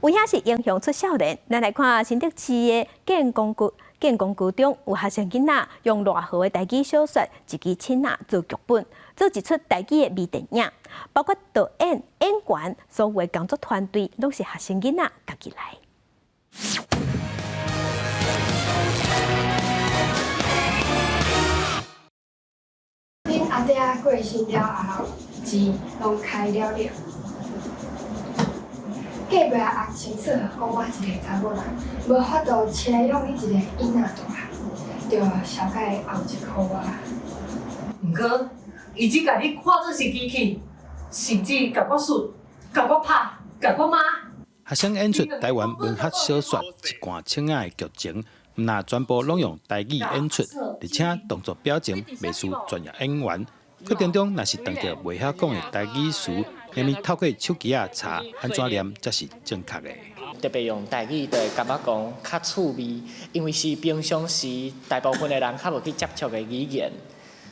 有影是影响出少年。咱来看新竹市的建工区中，有学生囡仔用偌好的台语小说，自己亲啊做剧本，做一出台语的微电影，包括导演、演员，所有的工作团队拢是学生囡仔家己来。 恁阿爹过身了后，钱拢开了了。隔壁阿青嫂讲我一个查某人，无法度车养伊一个囡仔大汉，着小解后一个好啊。毋过，伊只甲你看做是机器，甚至甲我输、甲我拍、甲我骂。学生演出台湾文学小说一贯青雅的剧情，毋但全部拢用台语演出，而且动作表情袂输专业演员。过程中若是碰到袂晓讲的台语词，下面透过手机啊查安怎念才是正确的。特别用台语，就会感觉讲较趣味，因为是平常时大部分的人较无去接触的语言，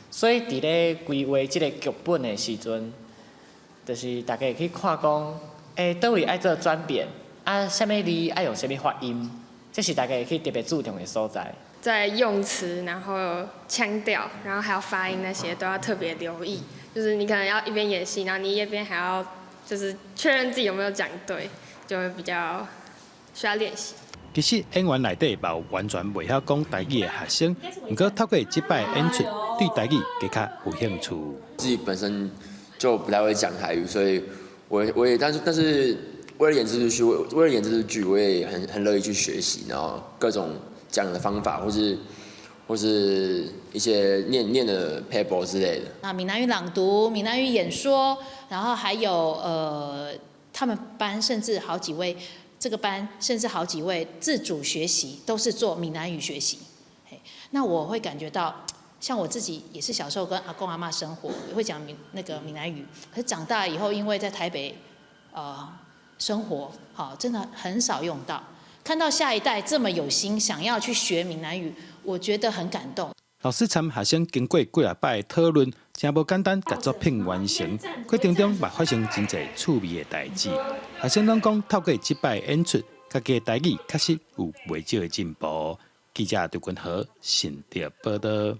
所以伫咧规划即个剧本的时阵，就是大家会去看讲，倒位爱做转变，啊，啥物字爱用啥物发音，这是大家会去特别注重的所在。 在用词，然后腔调，然后还有发音那些都要特别留意。就是你可能要一边演戏，然后你一边还要就是确认自己有没有讲对，就会比较需要练习。其实演员内底嘛有完全袂晓讲台语的学生，不过透过即摆演出，对台语更较有兴趣。自己本身就不太会讲台语，所以我也但是为了演这出剧，我也很乐意去学习，然后各种。 讲的方法，或是一些念的 paper 之类的。那闽南语朗读、闽南语演说，然后还有他们班甚至好几位，这个班甚至好几位自主学习，都是做闽南语学习。那我会感觉到，像我自己也是小时候跟阿公阿嬷生活，也会讲闽南语，可是长大以后，因为在台北生活，好真的很少用到。 看到下一代这么有心，想要去学闽南语，我觉得很感动。老师参学生经过几啊摆的讨论，真无简单，把作品完成。过程中嘛发生真侪趣味的代志。学生拢讲，透过即摆演出，家己的台语确实有袂少的进步。记者杜君豪，新竹报道。